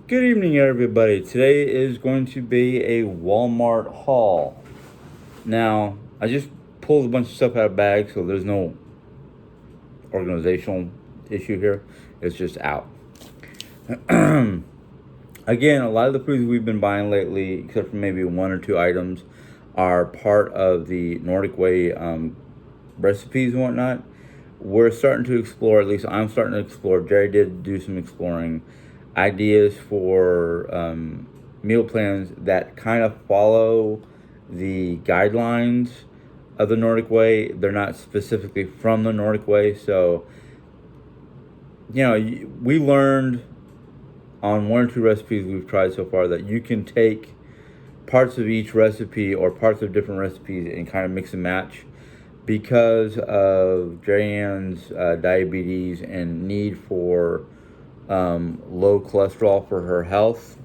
Good evening, everybody. Today is going to be a Walmart haul. Now, I just pulled a bunch of stuff out of bags, so there's no organizational issue here. It's just out. Again, a lot of the foods we've been buying lately, except for maybe one or two items, are part of the Nordic Way recipes and whatnot. We're starting to explore, at least I'm starting to explore. Jerry did do some exploring, ideas for meal plans that kind of follow the guidelines of the Nordic Way. They're not specifically from the Nordic Way, so we learned on one or two recipes we've tried so far that you can take parts of each recipe or parts of different recipes and kind of mix and match. Because of Jerry-Ann's diabetes and need for low cholesterol for her health,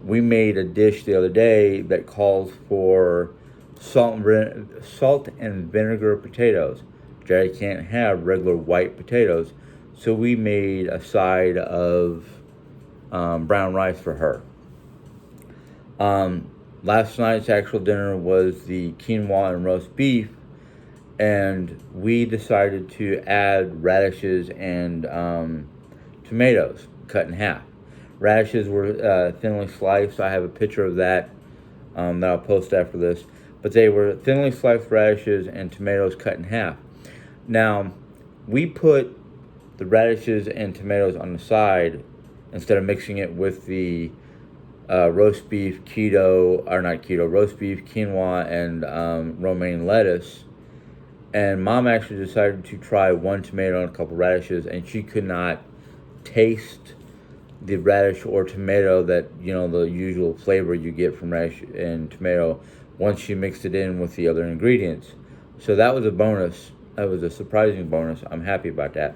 we made a dish the other day that calls for salt and vinegar potatoes. Jerry can't have regular white potatoes, so we made a side of brown rice for her. Last night's actual dinner was the quinoa and roast beef, and we decided to add radishes and tomatoes cut in half. Radishes were thinly sliced. I have a picture of that that I'll post after this. But they were thinly sliced radishes and tomatoes cut in half. Now, we put the radishes and tomatoes on the side instead of mixing it with the roast beef, roast beef, quinoa, and romaine lettuce. And Mom actually decided to try one tomato and a couple radishes, and she could not taste the radish or tomato that, the usual flavor you get from radish and tomato once she mixed it in with the other ingredients. So that was a bonus. That was a surprising bonus. I'm happy about that.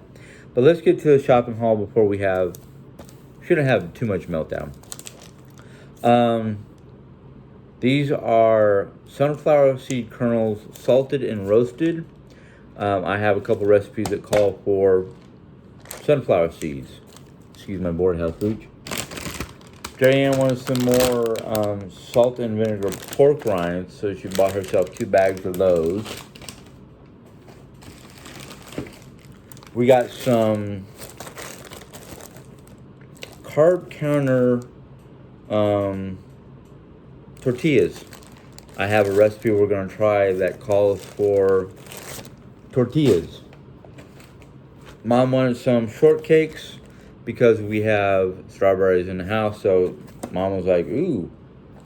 But let's get to the shopping haul before we shouldn't have too much meltdown. These are sunflower seed kernels, salted and roasted. I have a couple recipes that call for sunflower seeds. Excuse my board health reach. Jerry-Ann wanted some more salt and vinegar pork rinds, so she bought herself 2 bags of those. We got some carb counter tortillas. I have a recipe we're going to try that calls for tortillas. Mom wanted some shortcakes because we have strawberries in the house, so Mom was like, ooh,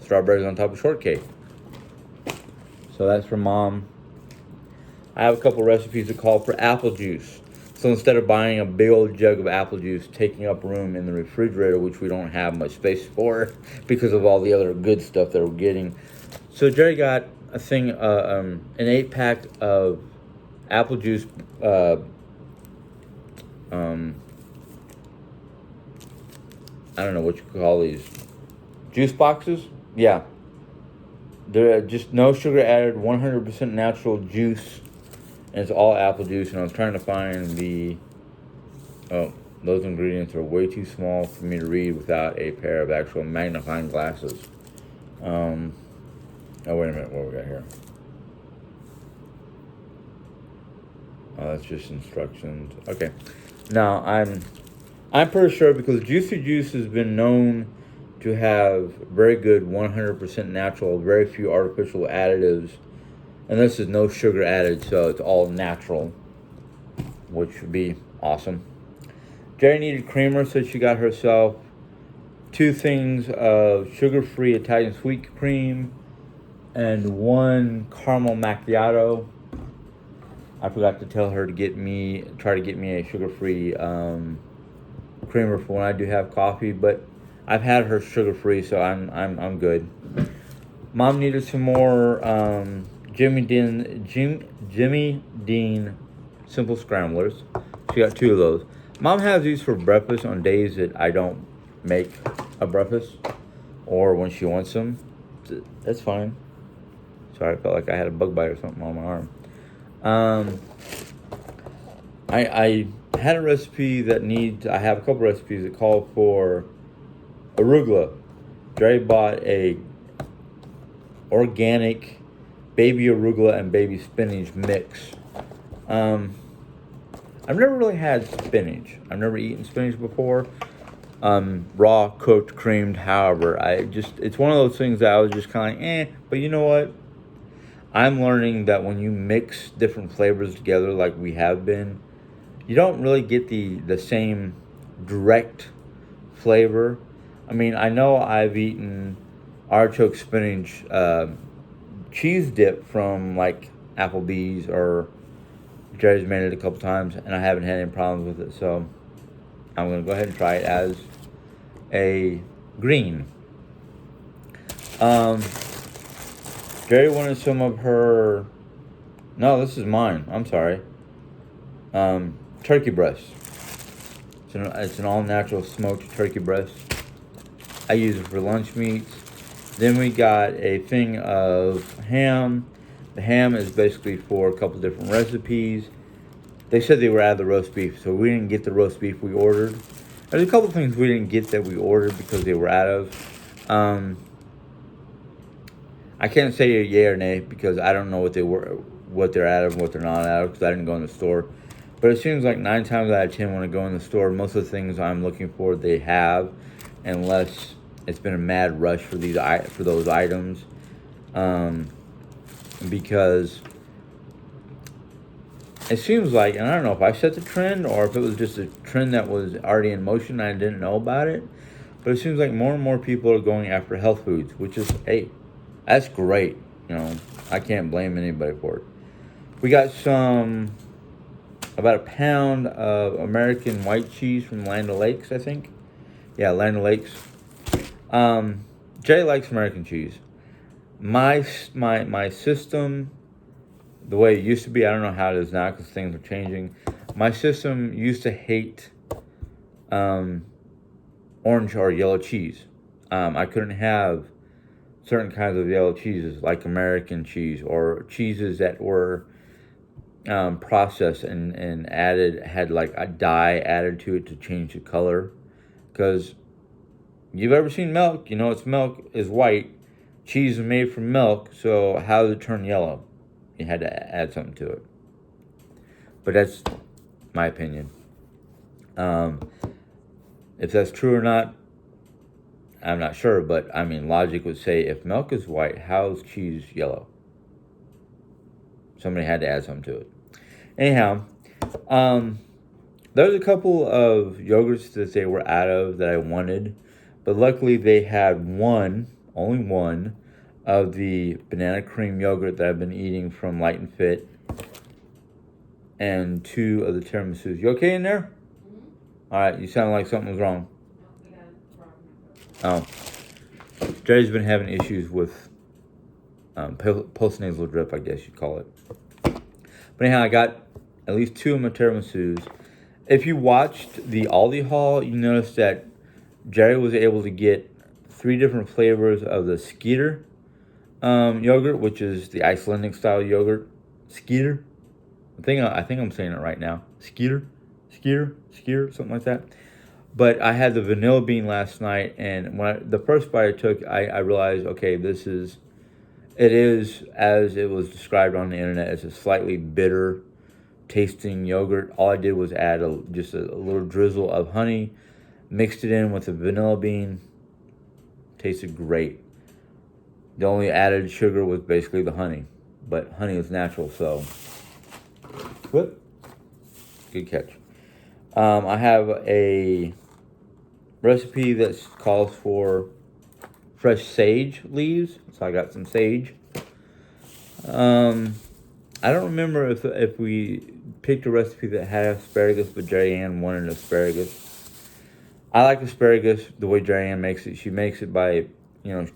strawberries on top of shortcake. So that's for Mom. I have a couple recipes that call for apple juice. So instead of buying a big old jug of apple juice, taking up room in the refrigerator, which we don't have much space for because of all the other good stuff that we're getting. So Jerry got a thing, an 8-pack of apple juice, I don't know what you call these, juice boxes? Yeah. They're just no sugar added, 100% natural juice. And it's all apple juice, and I'm trying to find those ingredients are way too small for me to read without a pair of actual magnifying glasses. Oh, wait a minute, what we got here? Oh, that's just instructions. Okay. Now, I'm pretty sure because Juicy Juice has been known to have very good 100% natural, very few artificial additives. And this is no sugar added, so it's all natural, which would be awesome. Jerry needed creamer, so she got herself 2 things of sugar-free Italian sweet cream and 1 caramel macchiato. I forgot to tell her to try to get me a sugar-free creamer for when I do have coffee, but I've had her sugar-free, so I'm good. Mom needed some more Jimmy Dean simple scramblers. She got 2 of those. Mom has these for breakfast on days that I don't make a breakfast or when she wants them. That's fine. Sorry, I felt like I had a bug bite or something on my arm. I I had a recipe that I have a couple recipes that call for arugula. Dre bought a organic baby arugula and baby spinach mix. Um, I've never really had spinach. I've never eaten spinach before. Raw, cooked, creamed, however. It's one of those things that I was just kind of like, eh. But you know what? I'm learning that when you mix different flavors together like we have been, you don't really get the same direct flavor. I mean, I know I've eaten artichoke spinach cheese dip from like Applebee's, or Jerry's made it a couple times, and I haven't had any problems with it. So I'm gonna go ahead and try it as a green. Um, Jerry wanted some of her. No, this is mine. I'm sorry. Turkey breast. It's an all-natural smoked turkey breast. I use it for lunch meats. Then we got a thing of ham. The ham is basically for a couple different recipes. They said they were out of the roast beef, so we didn't get the roast beef we ordered. There's a couple things we didn't get that we ordered because they were out of. I can't say a yay or nay because I don't know what they're out of, and what they're not out of, because I didn't go in the store. But it seems like 9 times out of 10 when I go in the store, most of the things I'm looking for they have, unless it's been a mad rush for those items. Because it seems like, and I don't know if I set the trend or if it was just a trend that was already in motion and I didn't know about it, but it seems like more and more people are going after health foods, which is, hey, that's great. I can't blame anybody for it. We got about a pound of American white cheese from Land O'Lakes, I think. Yeah, Land O'Lakes. Jay likes American cheese. My system, the way it used to be, I don't know how it is now because things are changing. My system used to hate orange or yellow cheese. I couldn't have certain kinds of yellow cheeses like American cheese, or cheeses that were processed and had like a dye added to it to change the color. Because you've ever seen milk, it's milk is white. Cheese is made from milk, so how does it turn yellow? You had to add something to it. But that's my opinion. If that's true or not, I'm not sure, but I mean, logic would say if milk is white, how's cheese yellow? Somebody had to add something to it. Anyhow, there's a couple of yogurts that they were out of that I wanted, but luckily they had only one, of the banana cream yogurt that I've been eating from Light and Fit, and 2 of the tiramisus. You okay in there? Mm-hmm. All right, you sound like something was wrong. Oh, Jerry's been having issues with postnasal drip, I guess you'd call it. But anyhow, I got at least 2 of my tiramisus. If you watched the Aldi haul, you noticed that Jerry was able to get 3 different flavors of the Skeeter yogurt, which is the Icelandic style yogurt. Skeeter. I think I'm saying it right now. Skeeter, something like that. But I had the vanilla bean last night, and the first bite I took, I realized, okay, it is as it was described on the internet. It's a slightly bitter tasting yogurt. All I did was add just a little drizzle of honey, mixed it in with the vanilla bean. Tasted great. The only added sugar was basically the honey, but honey is natural, so whoop, good catch. I have a recipe that calls for fresh sage leaves, so I got some sage. I don't remember if we picked a recipe that had asparagus, but Jerry Ann wanted asparagus. I like asparagus the way Jerry Ann makes it. She makes it by,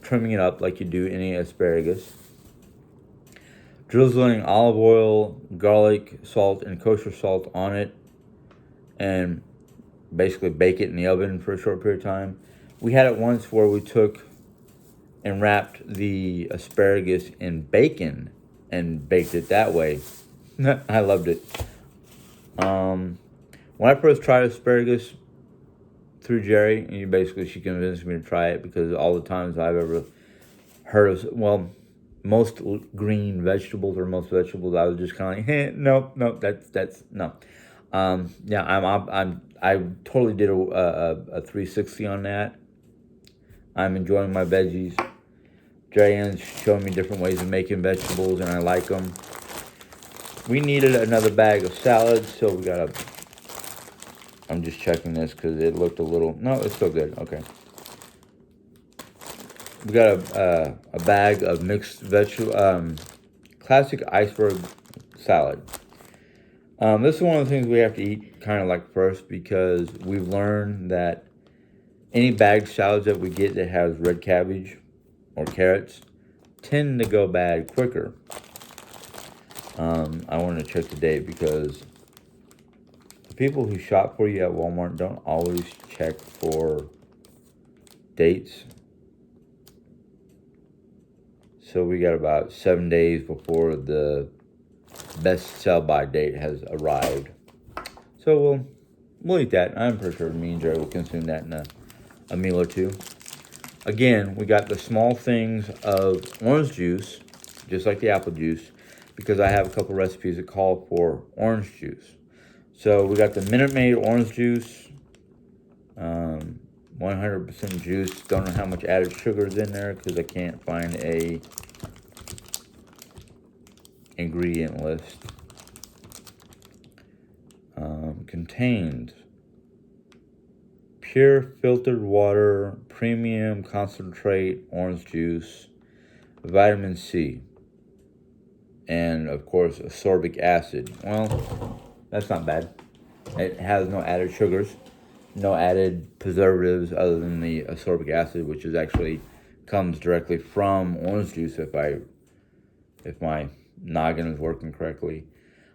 trimming it up like you do any asparagus. Drizzling olive oil, garlic, salt, and kosher salt on it, and basically bake it in the oven for a short period of time. We had it once where we took and wrapped the asparagus in bacon and baked it that way. I loved it. One When I first tried asparagus through Jerry, she convinced me to try it because all the times I've ever heard of, well, most green vegetables or most vegetables, I was just kind of like, hey, nope, that's no. Yeah, I totally did a 360 on that. I'm enjoying my veggies. Jerry showing me different ways of making vegetables, and I like them. We needed another bag of salads, so we got a. I'm just checking this because it looked a little. No, it's still good. Okay. We got a bag of mixed vegetable, classic iceberg salad. This is one of the things we have to eat kind of like first because we've learned that any bagged salads that we get that has red cabbage or carrots tend to go bad quicker. I want to check the date because the people who shop for you at Walmart don't always check for dates. So we got about 7 days before the best sell-by date has arrived. So we'll eat that. I'm pretty sure me and Jerry will consume that in a meal or two. Again, we got the small things of orange juice, just like the apple juice, because I have a couple recipes that call for orange juice. So we got the Minute Maid orange juice, 100% juice. Don't know how much added sugar is in there because I can't find a ingredient list. Contains pure filtered water, premium concentrate orange juice, vitamin C, and of course ascorbic acid. Well, that's not bad. It has no added sugars, no added preservatives other than the ascorbic acid, which is actually comes directly from orange juice if my noggin is working correctly.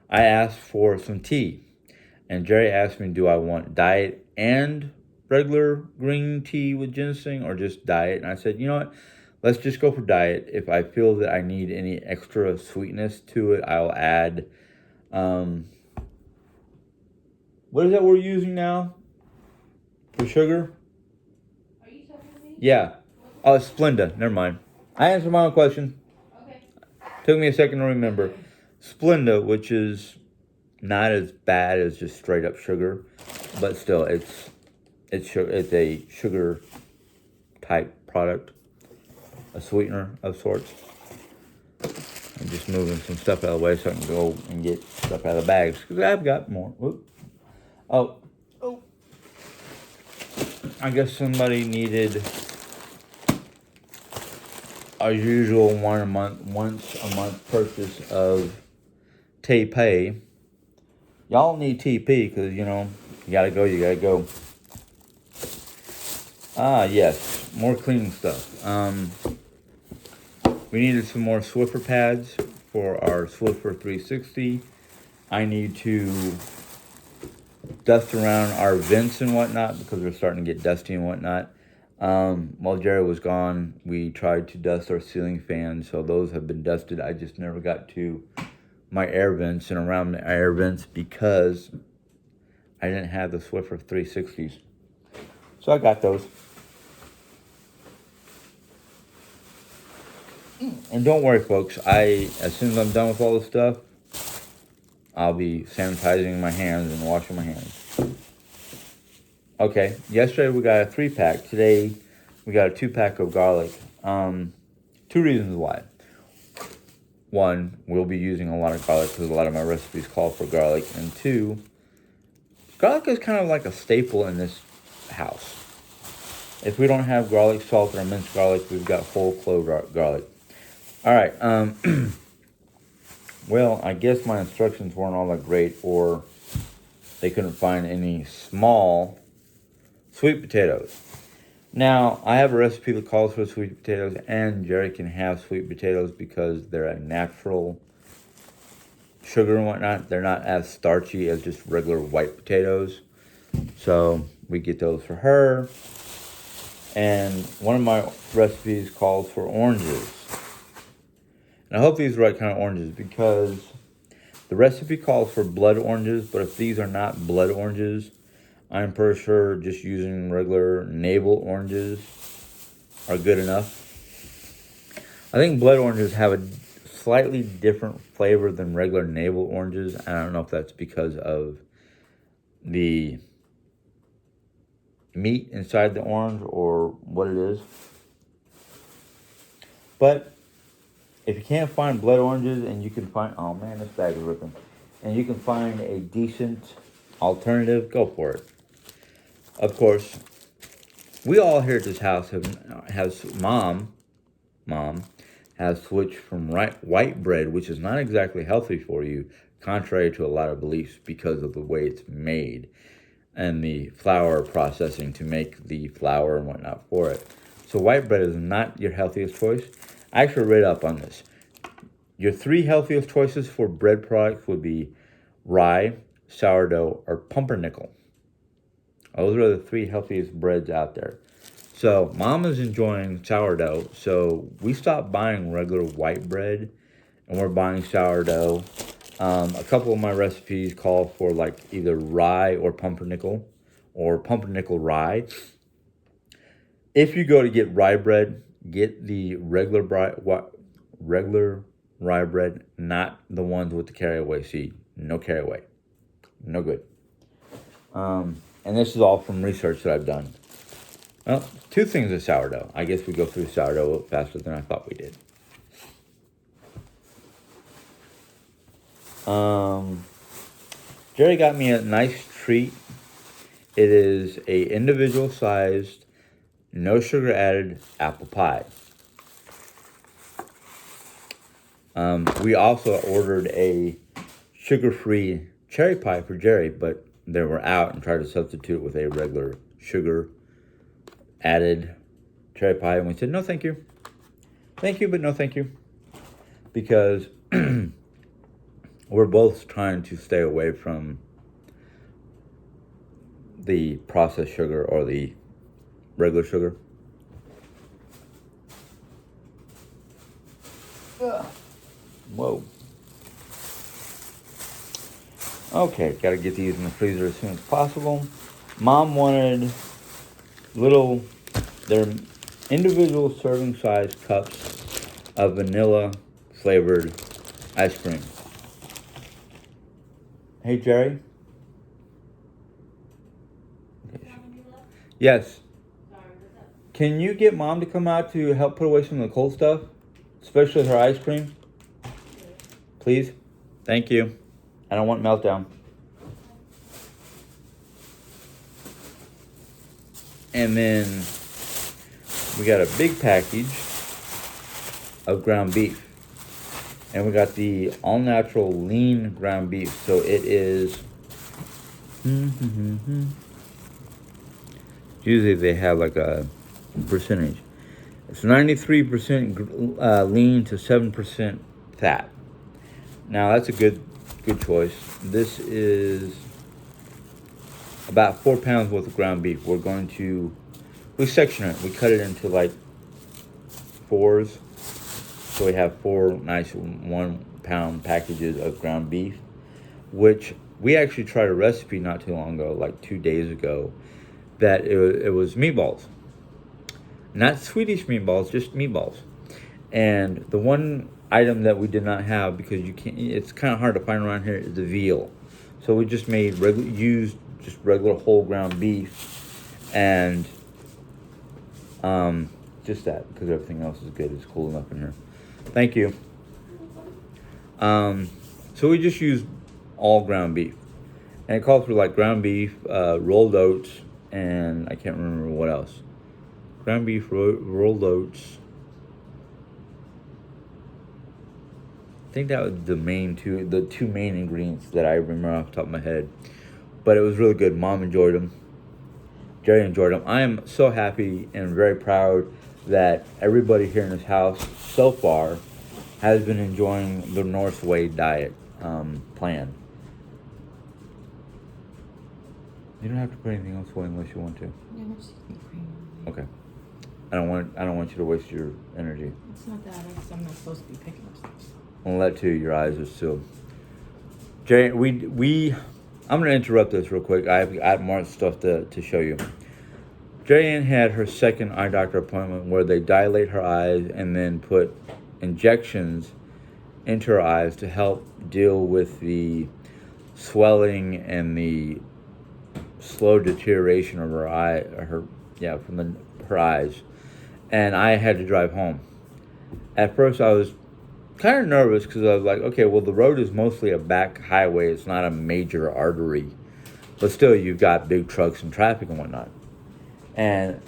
I asked for some tea, and Jerry asked me, do I want diet and regular green tea with ginseng or just diet? And I said, you know what? Let's just go for diet. If I feel that I need any extra sweetness to it, I'll add, what is that we're using now for sugar? Are you talking to me? Yeah. Oh, it's Splenda. Never mind. I answered my own question. Okay. Took me a second to remember. Splenda, which is not as bad as just straight up sugar, but still, it's a sugar type product, a sweetener of sorts. I'm just moving some stuff out of the way so I can go and get stuff out of the bags because I've got more. Whoop. Oh, I guess somebody needed our usual once a month purchase of TP. Y'all need TP because, you gotta go. Ah, yes, more cleaning stuff. We needed some more Swiffer pads for our Swiffer 360. I need to dust around our vents and whatnot because we're starting to get dusty and whatnot. While Jerry was gone, we tried to dust our ceiling fans, so those have been dusted. I just never got to my air vents and around the air vents because I didn't have the Swiffer 360s. So I got those. And don't worry, folks. As soon as I'm done with all this stuff, I'll be sanitizing my hands and washing my hands. Okay, yesterday we got a 3-pack. Today we got a 2-pack of garlic. 2 reasons why. One, we'll be using a lot of garlic because a lot of my recipes call for garlic. And 2, garlic is kind of like a staple in this house. If we don't have garlic salt or minced garlic, we've got whole clove garlic. All right. Well, I guess my instructions weren't all that great, or they couldn't find any small sweet potatoes. Now, I have a recipe that calls for sweet potatoes, and Jerry can have sweet potatoes because they're a natural sugar and whatnot. They're not as starchy as just regular white potatoes. So we get those for her. And one of my recipes calls for oranges. And I hope these are the right kind of oranges because The recipe calls for blood oranges, but if these are not blood oranges, I'm pretty sure just using regular navel oranges are good enough. I think blood oranges have a slightly different flavor than regular navel oranges. I don't know if that's because of the meat inside the orange or what it is. But if you can't find blood oranges and you can find, oh man, this bag is ripping, and you can find a decent alternative, go for it. Of course, we all here at this house has mom has switched from white bread, which is not exactly healthy for you, contrary to a lot of beliefs because of the way it's made and the flour processing to make the flour and whatnot for it. So white bread is not your healthiest choice. I actually read up on this. Your 3 healthiest choices for bread products would be rye, sourdough, or pumpernickel. Those are the 3 healthiest breads out there. So mom is enjoying sourdough, so we stopped buying regular white bread and we're buying sourdough. A couple of my recipes call for like either rye or pumpernickel rye. If you go to get rye bread, get the regular rye bread, not the ones with the caraway seed. No caraway. No good. And this is all from research that I've done. Well, 2 things of sourdough. I guess we go through sourdough faster than I thought we did. Jerry got me a nice treat. It is a individual sized, no sugar added apple pie. We also ordered a sugar-free cherry pie for Jerry, but they were out and tried to substitute with a regular sugar added cherry pie, and we said no thank you. Thank you, but no thank you. Because we're both trying to stay away from the processed sugar or the regular sugar. Whoa. Okay, gotta get these in the freezer as soon as possible. Mom wanted they're individual serving size cups of vanilla flavored ice cream. Hey, Jerry? Okay. Yes. Can you get mom to come out to help put away some of the cold stuff? Especially her ice cream? Please? Thank you. I don't want meltdown. And then we got a big package of ground beef. And we got the all-natural lean ground beef. So it is... Usually they have like a percentage. It's 93% lean to 7% fat. Now that's a good choice. This is about 4 pounds worth of ground beef. We section it. We cut it into like 4s. So we have 4 nice 1 pound packages of ground beef, which we actually tried a recipe not too long ago, like 2 days ago, that it was meatballs. Not Swedish meatballs, just meatballs. And the one item that we did not have, because it's kind of hard to find around here, is the veal. So we just used regular whole ground beef and just that, because everything else is good. It's cool enough in here. Thank you. So we just used all ground beef. And it calls for like ground beef, rolled oats, and I can't remember what else. Ground beef, rolled oats. I think that was the two main ingredients that I remember off the top of my head. But it was really good. Mom enjoyed them. Jerry enjoyed them. I am so happy and very proud that everybody here in this house so far has been enjoying the North Way diet plan. You don't have to put anything else away unless you want to. Yeah, there's cream. Okay. I don't want you to waste your energy. It's not that. I'm not supposed to be picking up stuff. Well, that too. Your eyes are still Jay, I'm gonna interrupt this real quick. I have more stuff to show you. Jane had her second eye doctor appointment where they dilate her eyes and then put injections into her eyes to help deal with the swelling and the slow deterioration of her eye, her eyes. And I had to drive home. At first, I was kind of nervous because I was like, okay, well, the road is mostly a back highway. It's not a major artery. But still, you've got big trucks and traffic and whatnot. And,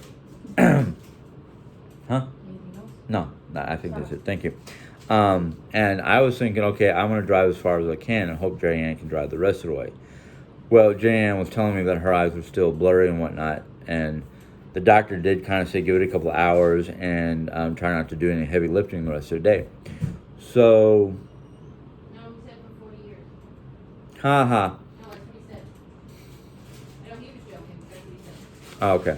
huh? Anything else? No, I think that's it. Thank you. And I was thinking, okay, I'm going to drive as far as I can and hope Jane can drive the rest of the way. Well, Jane was telling me that her eyes were still blurry and whatnot. And the doctor did kind of say give it a couple of hours and try not to do any heavy lifting the rest of the day. So, No, he said for 40 years. ha. No, that's what he said. I know he was joking, but that's what he said. Oh, okay.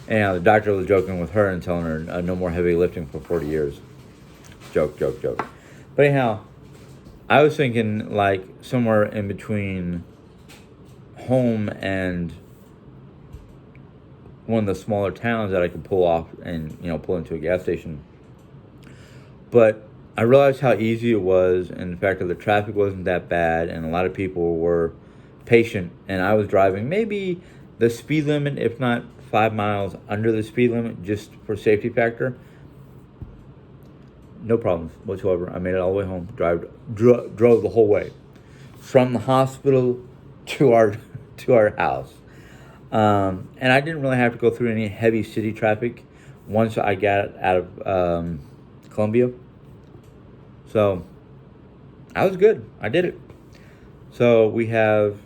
And the doctor was joking with her and telling her no more heavy lifting for 40 years. Joke. But anyhow, I was thinking like somewhere in between home and one of the smaller towns that I could pull off and, pull into a gas station. But I realized how easy it was, and the fact that the traffic wasn't that bad, and a lot of people were patient, and I was driving maybe the speed limit, if not 5 miles under the speed limit, just for safety factor. No problems whatsoever. I made it all the way home. Drove the whole way from the hospital to our house, and I didn't really have to go through any heavy city traffic once I got out of Columbia. So I was good. I did it. So we have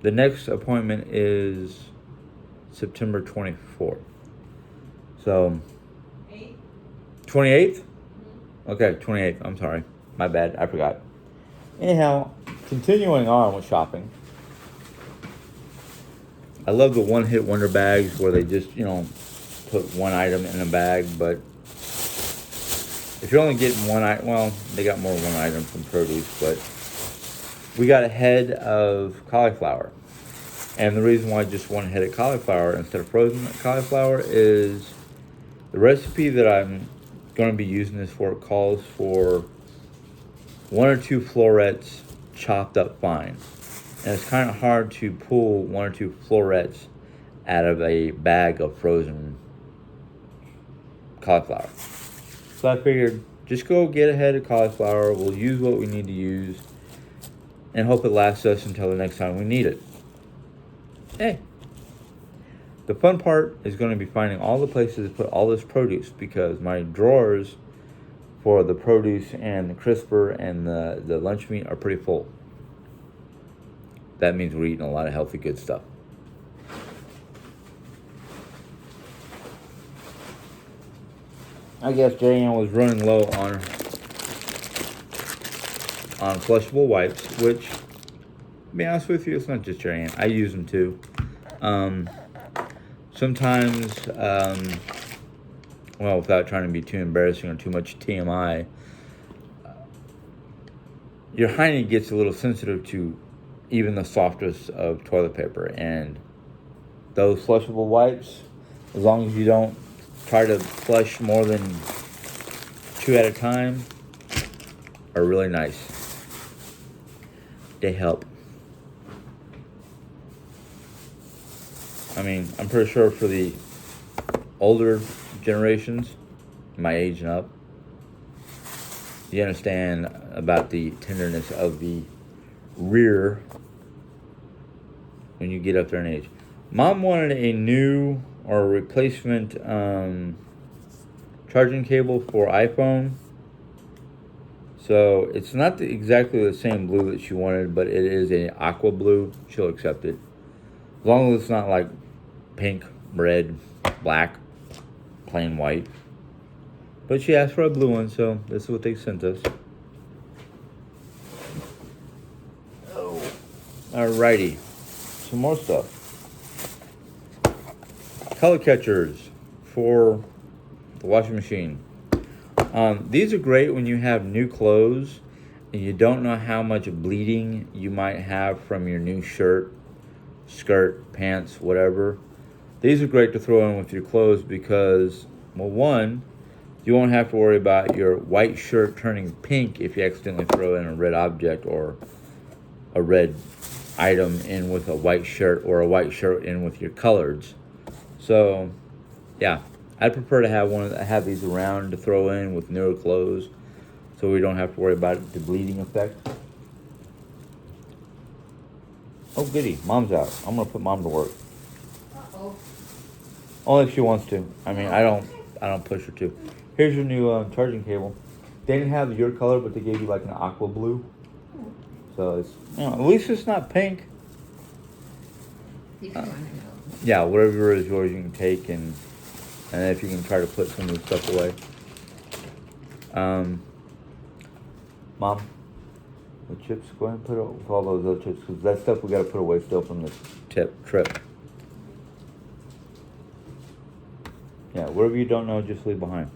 the next appointment is September 24th. So 28th? Okay, 28th. I'm sorry. My bad. I forgot. Anyhow, continuing on with shopping. I love the one-hit wonder bags where they just, put one item in a bag, but if you're only getting one item, well, they got more than one item from produce, but we got a head of cauliflower. And the reason why just one head of cauliflower instead of frozen cauliflower is the recipe that I'm going to be using this for calls for 1 or 2 florets chopped up fine. And it's kind of hard to pull 1 or 2 florets out of a bag of frozen cauliflower. So I figured, just go get a head of cauliflower. We'll use what we need to use and hope it lasts us until the next time we need it. Hey, the fun part is going to be finding all the places to put all this produce because my drawers for the produce and the crisper and the lunch meat are pretty full. That means we're eating a lot of healthy, good stuff. I guess Jan was running low on flushable wipes, which, to be honest with you, it's not just Jan. I use them too. Sometimes, without trying to be too embarrassing or too much TMI, your hiney gets a little sensitive to even the softest of toilet paper, and those flushable wipes, as long as you don't try to flush more than 2 at a time, are really nice. They help. I mean, I'm pretty sure for the older generations, my age and up, you understand about the tenderness of the rear when you get up there in age. Mom wanted a new or a replacement charging cable for iPhone. So it's not exactly the same blue that she wanted, but it is an aqua blue. She'll accept it. As long as it's not like pink, red, black, plain white. But she asked for a blue one, so this is what they sent us. Oh. Alrighty. Some more stuff. Color catchers for the washing machine. These are great when you have new clothes and you don't know how much bleeding you might have from your new shirt, skirt, pants, whatever, these are great to throw in with your clothes because, well, one, you won't have to worry about your white shirt turning pink if you accidentally throw in a red object or a red item in with a white shirt or a white shirt in with your colors. So, yeah, I'd prefer to have these around to throw in with newer clothes, so we don't have to worry about the bleeding effect. Oh, goody, Mom's out. I'm gonna put Mom to work. Uh-oh. Only if she wants to. I mean, I don't push her to. Here's your new charging cable. They didn't have your color, but they gave you like an aqua blue. So it's, at least it's not pink. You can find it out. Yeah, whatever is yours, you can take, and if you can try to put some of the stuff away. Mom, the chips, go ahead and put it with all those other chips, because that stuff we got to put away still from this trip. Yeah, whatever you don't know, just leave behind.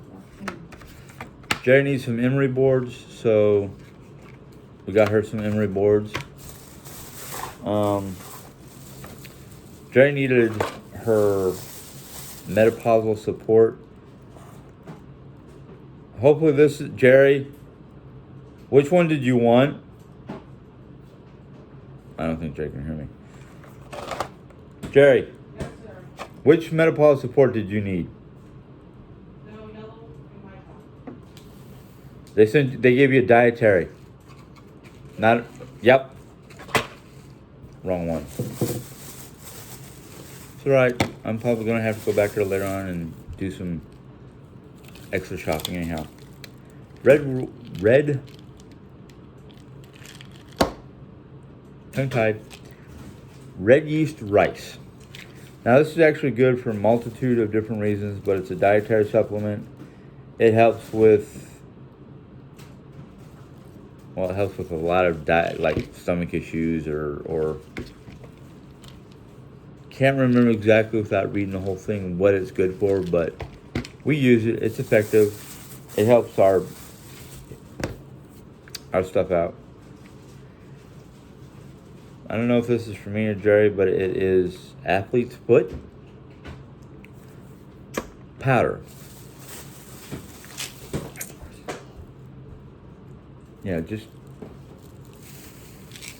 Jerry needs some emery boards, so we got her some emery boards. Jerry needed her menopausal support. Hopefully this is, Jerry, which one did you want? I don't think Jerry can hear me. Jerry, Yes, sir. which menopausal support did you need? No, yellow and white. They gave you a dietary. Not, yep. Wrong one. It's alright. I'm probably gonna have to go back there later on and do some extra shopping anyhow. Red tongue-tied. Red yeast rice. Now this is actually good for a multitude of different reasons, but it's a dietary supplement. It helps with, well, it helps with a lot of like stomach issues or can't remember exactly without reading the whole thing what it's good for, but we use it. It's effective. It helps our stuff out. I don't know if this is for me or Jerry, but it is athlete's foot powder. Yeah, just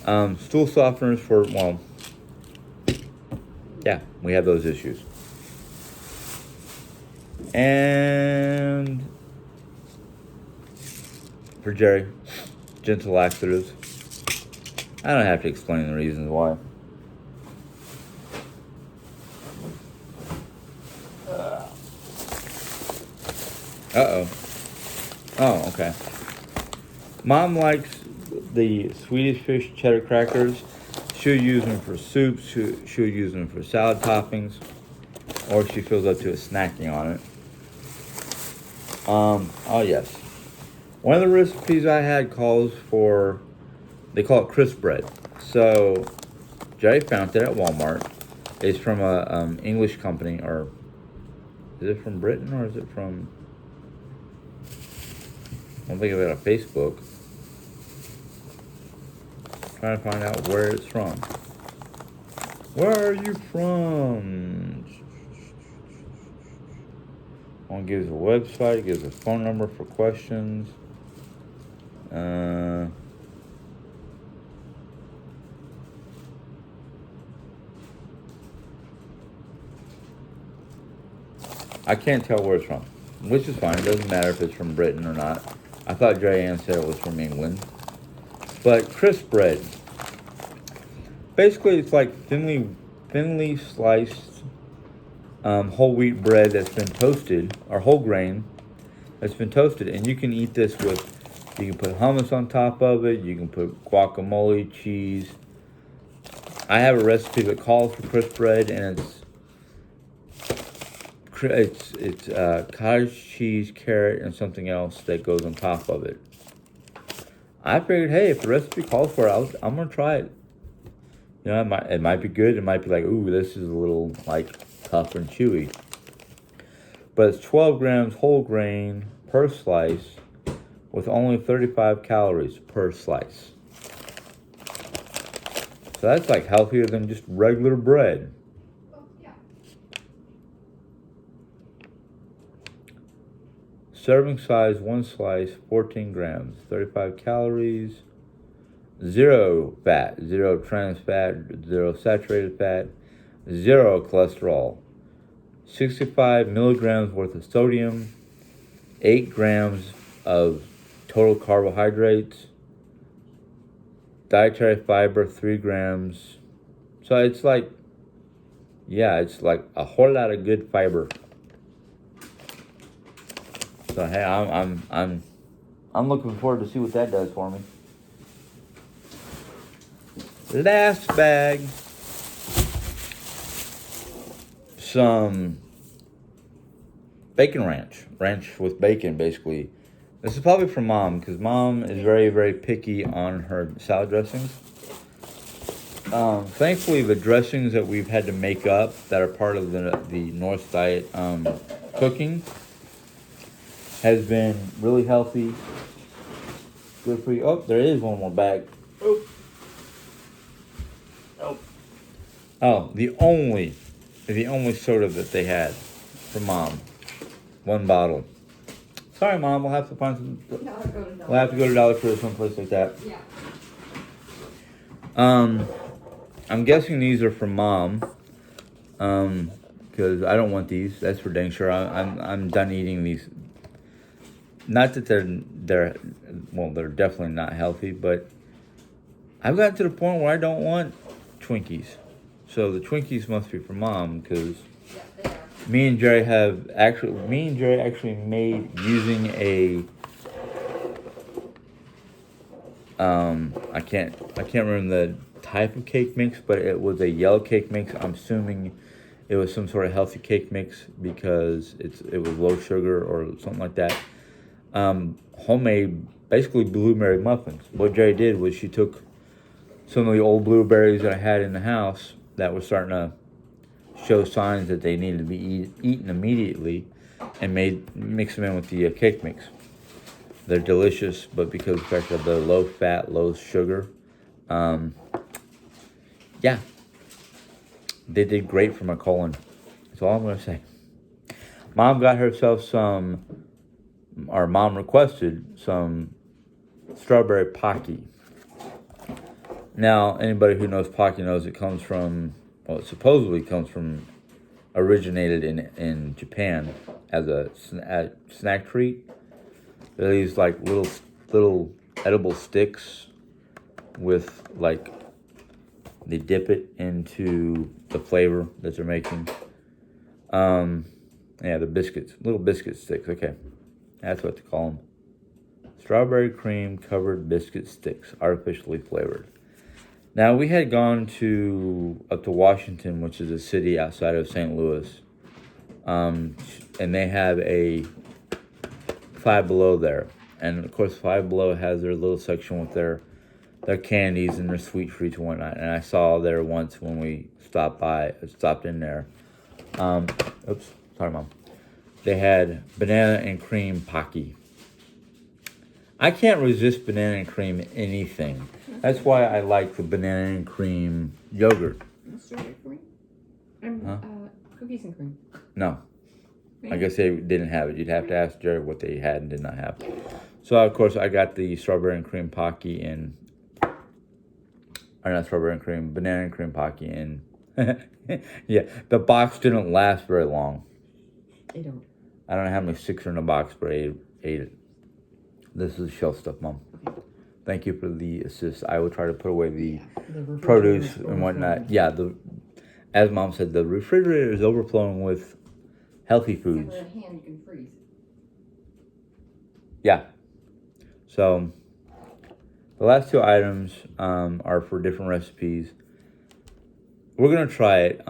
stool softeners for, well, yeah, we have those issues. And for Jerry, gentle laxatives. I don't have to explain the reasons why. Uh-oh. Oh, okay. Mom likes the Swedish fish cheddar crackers. She'll use them for soups. She'll use them for salad toppings. Or if she feels up to it, snacking on it. Oh yes. One of the recipes I had calls for, they call it crisp bread. So, Jerry found it at Walmart. It's from a English company, or is it from Britain, or is it from, I don't think of it on Facebook. Trying to find out where it's from. Where are you from? One gives a website, gives a phone number for questions. I can't tell where it's from, which is fine. It doesn't matter if it's from Britain or not. I thought Dre Ann said it was from England. But crisp bread. Basically, it's like thinly sliced whole wheat bread that's been toasted, or whole grain that's been toasted. And you can eat this with, you can put hummus on top of it. You can put guacamole, cheese. I have a recipe that calls for crisp bread, and it's cottage cheese, carrot, and something else that goes on top of it. I figured, hey, if the recipe calls for it, I'm gonna try it. You know, it might be good. It might be like, ooh, this is a little like tough and chewy. But it's 12 grams whole grain per slice, with only 35 calories per slice. So that's like healthier than just regular bread. Oh, yeah. Serving size, 1 slice, 14 grams, 35 calories, 0 fat, 0 trans fat, 0 saturated fat, 0 cholesterol, 65 milligrams worth of sodium, 8 grams of total carbohydrates, dietary fiber, 3 grams. So it's like, yeah, it's like a whole lot of good fiber. So hey, I'm looking forward to see what that does for me. Last bag, some bacon ranch with bacon, basically. This is probably from Mom, because Mom is very, very picky on her salad dressings. Thankfully, the dressings that we've had to make up that are part of the North diet cooking has been really healthy, good for you. Oh, there is one more bag. Oh, the only soda that they had from Mom, 1 bottle. Sorry, Mom, we'll have to find some. We'll have to go to Dollar Tree or someplace like that. Yeah. I'm guessing these are from Mom. Because I don't want these. That's for dang sure. I'm done eating these. Not that they're definitely not healthy, but I've gotten to the point where I don't want Twinkies. So the Twinkies must be from Mom, because Yeah, they are. me and Jerry actually made using a I can't remember the type of cake mix, but it was a yellow cake mix. I'm assuming it was some sort of healthy cake mix because it was low sugar or something like that. Homemade, basically blueberry muffins. What Jerry did was she took some of the old blueberries that I had in the house that were starting to show signs that they needed to be eaten immediately, and mix them in with the cake mix. They're delicious, but because of the fact of the low fat, low sugar, yeah, they did great for my colon. That's all I'm going to say. Mom got herself Mom requested some strawberry Pocky. Now, anybody who knows Pocky knows it supposedly comes from, originated in Japan as a snack treat. They're these like little edible sticks with like, they dip it into the flavor that they're making. Yeah, the biscuits, little biscuit sticks. Okay, that's what to call them. Strawberry cream covered biscuit sticks, artificially flavored. Now, we had gone up to Washington, which is a city outside of St. Louis, and they have a Five Below there. And, of course, Five Below has their little section with their candies and their sweet treats and whatnot. And I saw there once when we stopped in there. Oops, sorry, Mom. They had banana and cream Pocky. I can't resist banana and cream anything. That's why I like the banana and cream yogurt. Strawberry cream? Cookies and cream. No. I guess they didn't have it. You'd have to ask Jerry what they had and did not have. So, of course, I got the strawberry and cream Pocky banana and cream Pocky and yeah, the box didn't last very long. They don't. I don't know how many sticks are in the box, but I ate it. This is shelf stuff, Mom. Okay. Thank you for the assist. I will try to put away the produce and whatnot. Yeah, as Mom said, the refrigerator is overflowing with healthy foods. With a hand you can freeze. Yeah. So the last 2 items are for different recipes. We're gonna try it.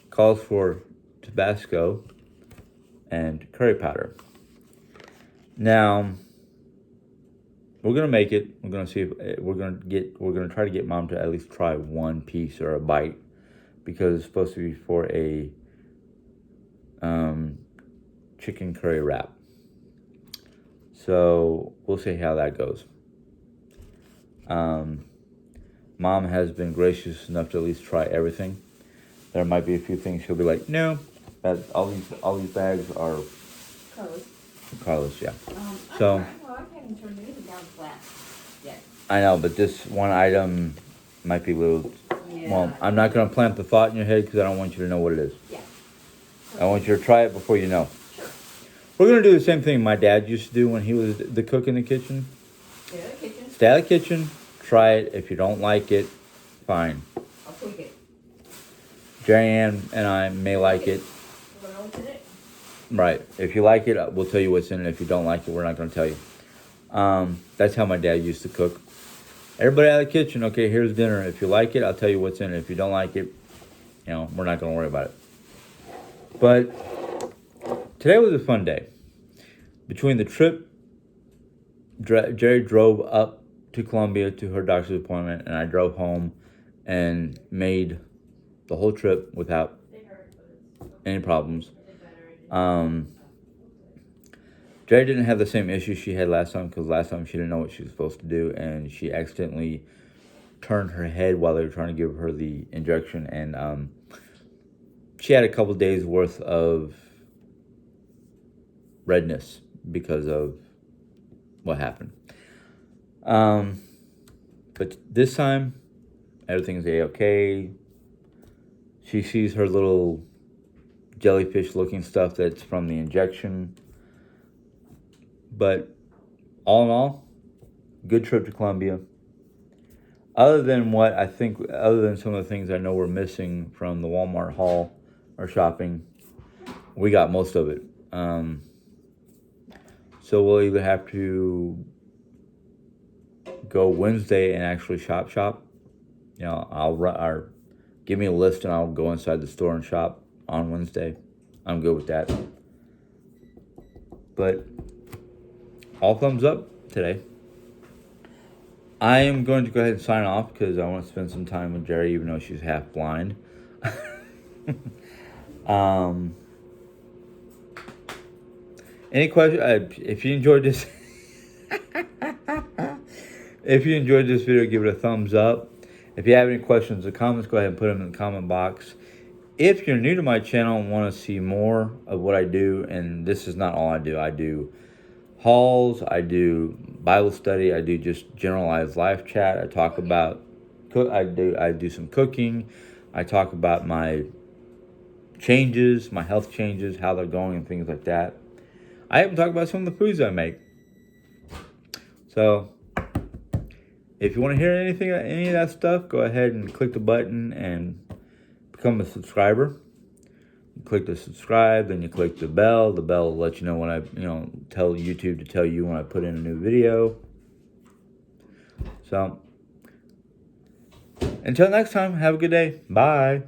Calls for Tabasco and curry powder. Now, we're gonna make it. We're gonna see if we're gonna try to get Mom to at least try one piece or a bite, because it's supposed to be for a chicken curry wrap. So we'll see how that goes. Mom has been gracious enough to at least try everything. There might be a few things she'll be like, no, but all these bags are Carlos, yeah. So I haven't turned anything down flat yet. I know, but this one item might be a little. Yeah. Well, I'm not going to plant the thought in your head because I don't want you to know what it is. Yeah. I want you to try it before you know. Sure. We're going to do the same thing my dad used to do when he was the cook in the kitchen. Stay out of the kitchen. Stay out of the kitchen, try it. If you don't like it, fine. I'll tweak it. Jerry Ann and I may like it. You wanna know what's in it? Right. If you like it, we'll tell you what's in it. If you don't like it, we're not going to tell you. That's how my dad used to cook. Everybody out of the kitchen, okay, here's dinner. If you like it, I'll tell you what's in it. If you don't like it, we're not going to worry about it. But today was a fun day. Between the trip, Jerry drove up to Columbia to her doctor's appointment, and I drove home and made the whole trip without any problems. Jerry didn't have the same issue she had last time because last time she didn't know what she was supposed to do, and she accidentally turned her head while they were trying to give her the injection, and she had a couple days worth of redness because of what happened. But this time, everything's A-okay. She sees her little jellyfish-looking stuff that's from the injection. But all in all, good trip to Columbia. Other than some of the things I know we're missing from the Walmart haul or shopping, we got most of it. So we'll either have to go Wednesday and actually shop. Give me a list and I'll go inside the store and shop on Wednesday. I'm good with that. But all thumbs up today. I am going to go ahead and sign off because I want to spend some time with Jerry, even though she's half blind. Any questions? If you enjoyed this, video, give it a thumbs up. If you have any questions or comments, go ahead and put them in the comment box. If you're new to my channel and want to see more of what I do, and this is not all I do hauls, I do Bible study, I do just generalized life chat. I talk about I do some cooking. I talk about my changes, my health changes, how they're going, and things like that. I even talk about some of the foods I make. So if you want to hear any of that stuff, go ahead and click the button and become a subscriber. You click the subscribe, then you click the bell. The bell will let you know when I, tell YouTube to tell you when I put in a new video. So until next time, have a good day. Bye.